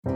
Hello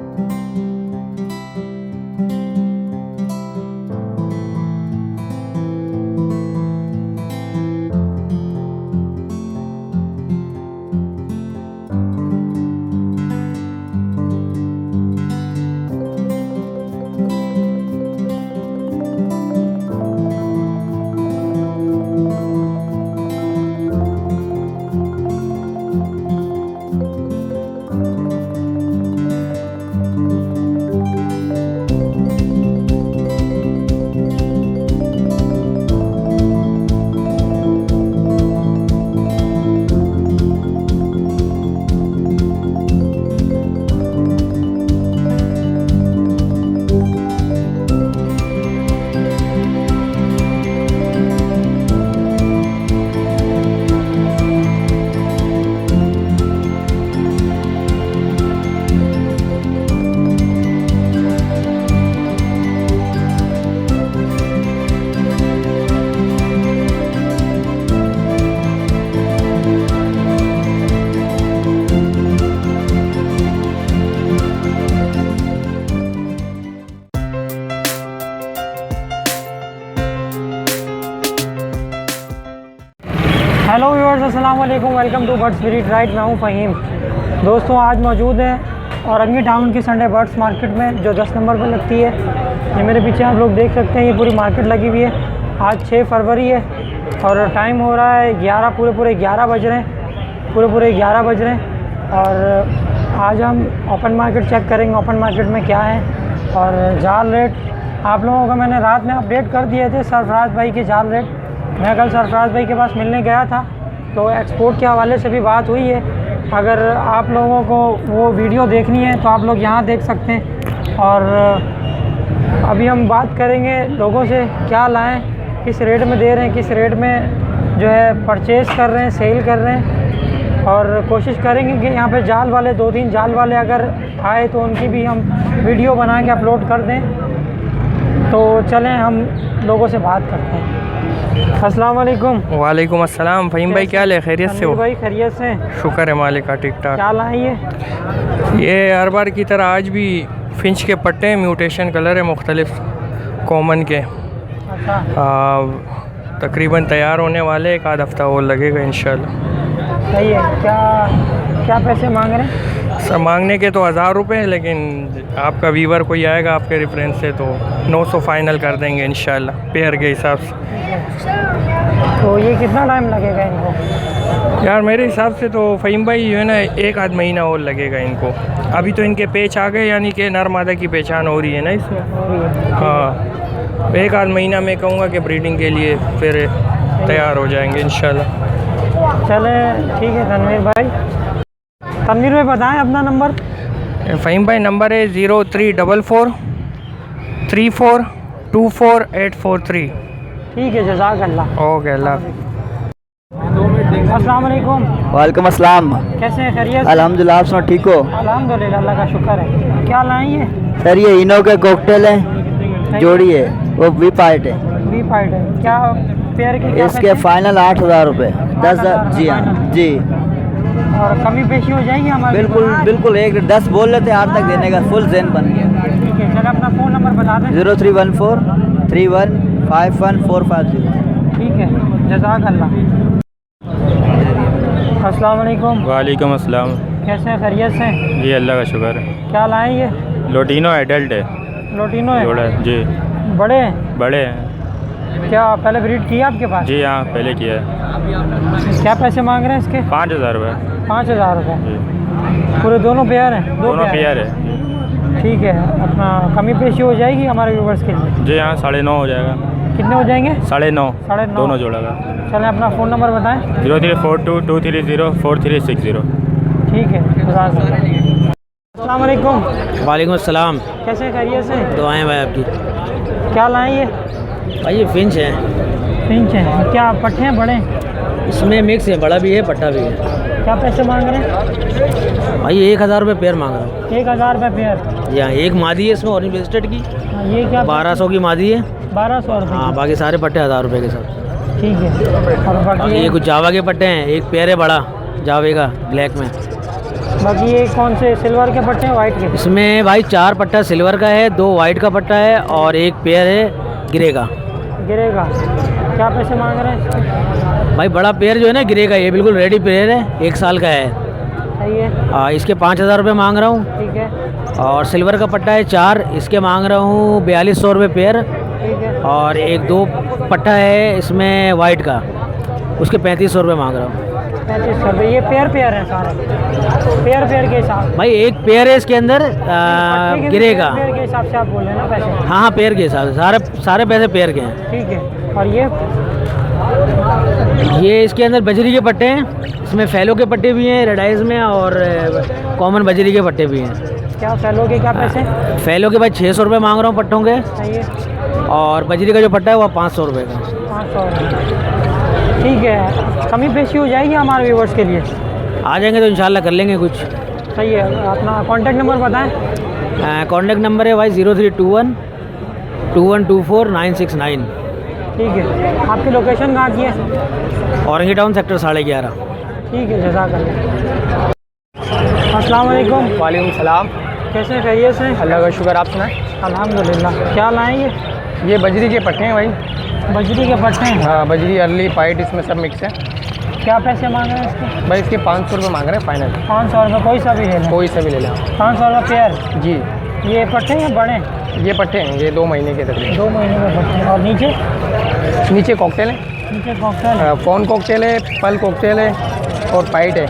viewers, अस्सलाम वालेकुम। Welcome to birds spirit ride. मैं हूं फ़हीम। दोस्तों, आज मौजूद हैं औरंगी टाउन की संडे बर्ड्स मार्केट में, जो 10 नंबर पर लगती है। ये मेरे पीछे आप लोग देख सकते हैं, ये पूरी मार्केट लगी हुई है। आज 6 फरवरी है और टाइम हो रहा है 11, पूरे 11 बज रहे हैं, पूरे 11 बज रहे हैं। और आज हम ओपन मार्केट चेक करेंगे, ओपन मार्केट में क्या है। और जाल रेट आप लोगों को मैंने रात में अपडेट कर दिए थे, सरफराज भाई के जाल रेट। मैं कल सरफराज भाई के पास मिलने गया था, तो एक्सपोर्ट के हवाले से भी बात हुई है। अगर आप लोगों को वो वीडियो देखनी है तो आप लोग यहाँ देख सकते हैं। और अभी हम बात करेंगे लोगों से, क्या लाएं, किस रेट में दे रहे हैं, किस रेट में जो है परचेज़ कर रहे हैं, सेल कर रहे हैं। और कोशिश करेंगे कि यहाँ पे जाल वाले 2-3 जाल वाले अगर आए तो उनकी भी हम वीडियो बना के अपलोड कर दें। तो चलें हम लोगों से बात करते हैं। अस्सलाम वालेकुम। वालेकुम अस्सलाम। फ़हीम भाई क्या हाल है? खैरियत से हो? भाई खैरियत से, शुक्र है मालिक का, ठीक ठाक। क्या लाए ये हर बार की तरह आज भी फिंच के पट्टे, म्यूटेशन कलर है मुख्तलिफ कॉमन के। अच्छा, तकरीबन तैयार होने वाले, एक आध हफ्ता और लगेगा इंशाल्लाह। सही है। क्या पैसे मांग रहे हैं? सर मांगने के तो 1000 रुपये, लेकिन आपका वीवर कोई आएगा आपके रेफरेंस से तो 900 फाइनल कर देंगे इंशाल्लाह, पेयर के हिसाब से। तो ये कितना टाइम लगेगा इनको? यार मेरे हिसाब से तो फ़हीम भाई जो है ना, 1 आध महीना और लगेगा इनको। अभी तो इनके पेच आ गए, यानी कि नर मादा की पहचान हो रही है ना इसमें। हाँ, 1 आध महीना मैं कहूँगा कि ब्रीडिंग के लिए फिर तैयार हो जाएंगे इंशाल्लाह। चले ठीक है तनवीर भाई। तनवीर भाई बताएं अपना नंबर। फ़हीम भाई नंबर है 0344 34 24843। ठीक है, जज़ाकल्लाह। ओके, अल्लाह। अस्सलाम वालेकुम। वालेकुम अस्सलाम। कैसे हैं? खैरियत? अल्हम्दुलिल्लाह, आप सुनो ठीक हो? अल्हम्दुलिल्लाह, अल्लाह का शुक्र है। क्या लाएं ये? सर ये इनो के कॉकटेल है, जोड़ी है, वो वी पाइट है। वी पाइट है। क्या पेयर के? इसके फाइनल 8000 रुपये। 10,000। जी हाँ जी। और कमी पेशी हो जाएगी हमारी? बिल्कुल 10 बोल लेते हैं, 8 तक देने का फुल ज़ेन बन गया। ठीक है, चलो अपना फ़ोन नंबर बता दें। 0314 31 51450। ठीक है, जज़ाकल्लाह। अस्सलाम वालेकुम। वालेकुम अस्सलाम। कैसे हैं? खैरियत से? जी अल्लाह का शुक्र है। क्या लाएं ये? लोटिनो एडल्ट है, लोटिनो है? जोड़ा है जी। बड़े हैं? बड़े हैं क्या पहले ब्रीड किया आपके पास? जी, हाँ पहले किया है। क्या पैसे मांग रहे हैं इसके? 5000 रुपये 5000 रुपये। जी। पूरे दोनों पेयर हैं? दोनों पेयर है। ठीक है, अपना कमी पेशी हो जाएगी हमारे व्यूवर्स के लिए? जी हाँ, 9.5 हो जाएगा। कितने हो जाएंगे? 9.5 9.5 दोनों जोड़ा का। चलें अपना फ़ोन नंबर बताएं। 0342 230 4360। ठीक है, अस्सलाम वालेकुम। वालेकुम अस्सलाम। कैसे खैरियत से? दुआएं भाई आपकी। क्या लाएं ये? भाई ये फिंच है, पिंच है। क्या पट्टे हैं बड़े? इसमें मिक्स है, बड़ा भी है पट्टा भी है। क्या पैसे मांग रहे हैं? भाई 1000 रुपये पेयर मांग रहा हूँ। 1000 रुपये पेयर? जी हाँ, एक मादी है इसमें ऑरेंज वेस्टेड की, ये क्या? 1200 की मादी है। 1200 रुपये? हाँ, बाकी सारे पट्टे 1000 रुपये के साथ। ठीक है। और बाकी बाकी ये कुछ जावा के पट्टे हैं, एक पेयर है बड़ा जावे का ब्लैक में। बाकी ये कौन से सिल्वर के पट्टे हैं वाइट के? इसमें भाई 4 पट्टा सिल्वर का है, 2 वाइट का पट्टा है और एक पेयर है ग्रे का। गिरेगा। क्या पैसे मांग रहे हैं? भाई बड़ा पेयर जो है ना ग्रे का, ये बिल्कुल रेडी पेयर है, 1 साल का है। सही है। इसके 5,000 रुपये मांग रहा हूँ। ठीक है। और सिल्वर का पट्टा है 4, इसके मांग रहा हूँ 4200 रुपये पेयर। ठीक है। और एक 2 पट्टा है इसमें वाइट का, उसके 3500 रुपये मांग रहा हूँ। 3500 रुपये। ये पेयर है सारे, पेयर के हिसाब? भाई एक पेयर है इसके अंदर ग्रे का। पेयर के हिसाब से आप बोल रहे हैं ना पैसे? हाँ पेयर के हिसाब से सारे पैसे पेयर के हैं। ठीक है। और ये इसके अंदर बजरी के पट्टे हैं, इसमें फैलो के पट्टे भी हैं रेड आइज में, और कॉमन बजरी के पट्टे भी हैं। क्या फैलो के क्या पैसे? फैलो के भाई 600 रुपये मांग रहा हूँ पट्टों के। सही है। और बजरी का जो पट्टा है वो 500 रुपये का। 500 रुपये। ठीक है। कमी पेशी हो जाएगी हमारे व्यूवर्स के लिए? आ जाएंगे तो इंशाल्लाह कर लेंगे कुछ। सही है। अपना कॉन्टैक्ट नंबर बताएं। कॉन्टैक्ट नंबर है भाई 0321 2124 969। ठीक है। आपकी लोकेशन कहाँ की है? Orangi town sector 11.5। ठीक है, जज़ाकल्लाह। अस्सलाम वालेकुम। वालेकुम सलाम। कैसे खैरियत से? अल्लाह का शुक्र, आप सुनाएं। अल्हम्दुलिल्लाह। क्या लाएँ ये बजरी के पट्टे हैं भाई। बजरी के पट्टे हैं? हाँ, बजरी अर्ली पाइट इसमें सब मिक्स है। क्या पैसे मांग रहे हैं इसके? भाई इसके 500 रुपये मांग रहे हैं फाइनल। 500 रुपये। कोई सा भी ले लें? कोई सा भी ले लें आप। 500 रुपये पेयर? जी। ये पट्टे हैं बड़े? ये पट्टे हैं, ये 2 महीने के तकरीबन। 2 महीने में पट्टे हैं। और नीचे? नीचे कॉकटेल है, नीचे कॉकटेल? कॉर्न कॉकटेल है, पल कॉकटेल है और पाइट है,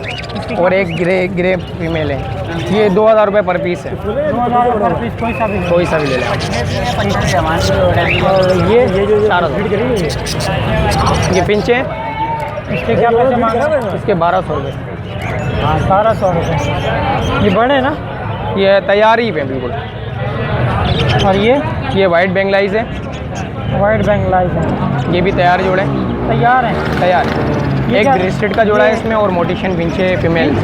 और एक ग्रे फीमेल है। ये 2000 रुपये पर पीस है। 2000 रुपये पर पीस? कोई सा भी? कोई सा भी ले लें आप। और ये जो 4000। ये पिंचे हैं, इसके क्या पैसे मांग रहे हैं? इसके 1200 रुपये। हाँ, 1200 रुपये। ये बड़े ना? ये तैयारी पे बिल्कुल। और ये वाइट बेंगलाइज है, वाइट बेंगलाइज है। ये भी तैयार जोड़े तैयार हैं? तैयार। ये एक क्या- ब्रेस्टेड का जोड़ा है इसमें, और मोटिशन फिंचे फीमेल।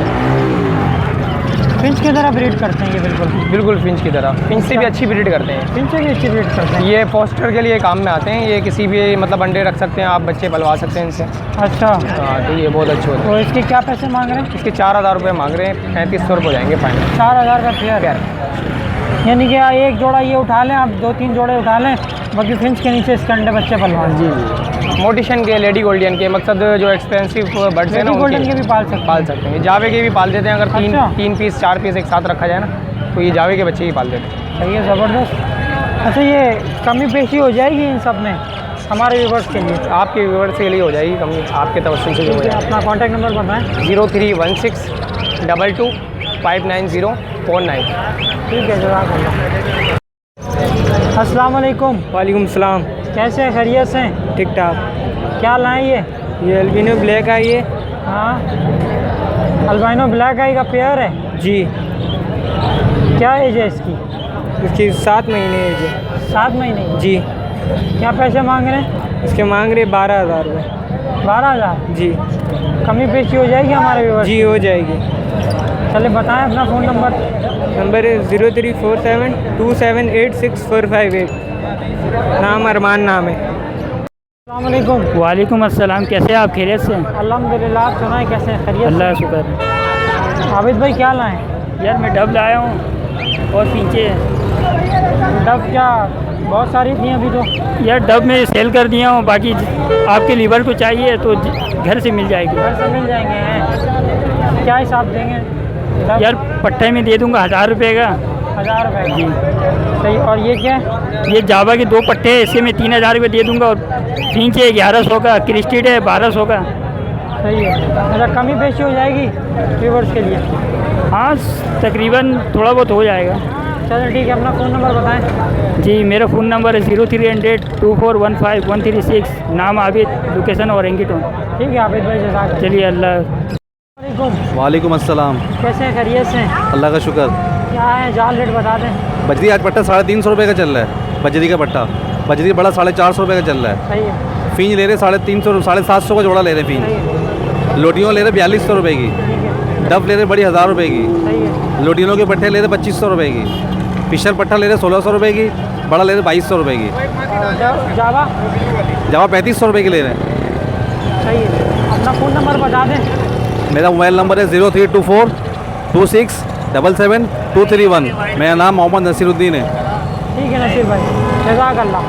फिंच की तरह ब्रीड करते हैं ये? बिल्कुल बिल्कुल फिंच की तरह, फिंच से भी अच्छी ब्रीड करते हैं। फिंच से भी अच्छी ब्रीड करते हैं? ये फोस्टर के लिए काम में आते हैं, ये किसी भी मतलब अंडे रख सकते हैं आप, बच्चे पलवा सकते हैं इनसे। अच्छा। हाँ, तो ये बहुत अच्छे होते हैं। तो इसके क्या पैसे मांग रहे हैं? इसके 4000 रुपये मांग रहे हैं, 3500 रुपये हो जाएंगे फाइनल। 4000 का पेयर? यानी कि एक जोड़ा ये उठा लें आप, 2-3 जोड़े उठा लें, बाकी फिंच के नीचे इसके अंडे बच्चे पलवा? जी जी। मोटिशन के, लेडी गोल्डियन के, मकसद जो एक्सपेंसिव बर्ड्स हैं ना, लेडी गोल्डन के भी पाल सकते हैं? जावे के भी पाल देते हैं। अगर अच्छा। 3 पीस 4 पीस एक साथ रखा जाए ना, तो ये जावे के बच्चे ही पाल देते हैं। सही है, ज़बरदस्त। अच्छा, ये कमी पेशी हो जाएगी इन सब में हमारे व्यूवर्स के लिए? आपके व्यूवर्स के लिए हो जाएगी कमी, आपके तवज्जुह से जो हो ठीक है। जाएगी। अपना कॉन्टैक्ट नंबर बताएं। 0316 22 59049। ठीक है, जज़ाकल्लाह। अस्सलाम वालेकुम। वालेकुम सलाम। कैसे खैरियत से? ठीक ठाक। क्या लाएँ ये? ये अल्बिनो ब्लैक आई है। हाँ, अल्बाइनो ब्लैक आई का पेयर है? जी। क्या एज है इसकी? इसकी 7 महीने एज है। 7 महीने? जी। क्या पैसे मांग रहे हैं? इसके मांग रहे 12,000 रुपये। 12,000? जी। कमी पेशी हो जाएगी हमारे व्यूवर्स? जी हो जाएगी। चले बताएं अपना फ़ोन नंबर। नंबर है 0347 2786458। नाम अरमान नाम है। अस्सलाम वालेकुम। वालेकुम अस्सलाम। कैसे आप खैरियत से? अल्हम्दुलिल्लाह। आप सुनाएं कैसे खैरियत? अल्लाह का शुक्र। आबिद भाई क्या लाएँ? यार मैं डब लाया हूँ और पीछे डब क्या बहुत सारी थी अभी तो? यार डब में सेल कर दिया हूँ, बाकी आपके लीवर को चाहिए तो घर से मिल जाएगी। घर से मिल जाएंगे हैं? क्या हिसाब देंगे डब? यार पट्टे में दे दूँगा 1000 रुपये का। 1000 रुपये का? सही। और ये क्या है? ये जावा के 2 पट्टे हैं, इससे मैं 3000 रुपये दे दूँगा। और पीछे 1100 का, क्रिस्टेड है 1200 का। सही है। अच्छा, कमी पेशी हो जाएगी व्यूवर्स के लिए? हाँ तकरीबन थोड़ा बहुत हो जाएगा। चलो ठीक है। अपना फ़ोन नंबर बताएं। जी, मेरा फ़ोन नंबर है 0300 2415 136। नाम आबिद, लोकेशन औरंगी टाउन। ठीक है आबिद भाई, जज़ाक। चलिए अल्लाह। वालेकुम। वालेकुम अस्सलाम। कैसे हैं खैरियत से? अल्लाह का शुक्र। क्या है जाल रेट बता दें। बजरी आज पट्टा 350 रुपये का चल रहा है। बजरी का पट्टा, बजरी बड़ा 450 रुपये का चल रहा है। सही है। फींज ले रहे 350 750 का जोड़ा ले रहे सही फींज। है। लोटियों ले रहे 4200 रुपये की। ठीक है। डब ले रहे बड़ी 1000 रुपये की। सही है। लोटियों के पट्टे ले रहे 2500 रुपये की। फिशर पट्टा ले रहे 1600 रुपये की। बड़ा ले रहे 2200 रुपये की। और जावा? जावा 3500 रुपये की ले रहे हैं। सही है। अपना फ़ोन नंबर बता दें। मेरा मोबाइल नंबर है 0324 26777231। मेरा नाम मोहम्मद नसीरुद्दीन है। ठीक है नसीर भाई, जज़ाक अल्लाह।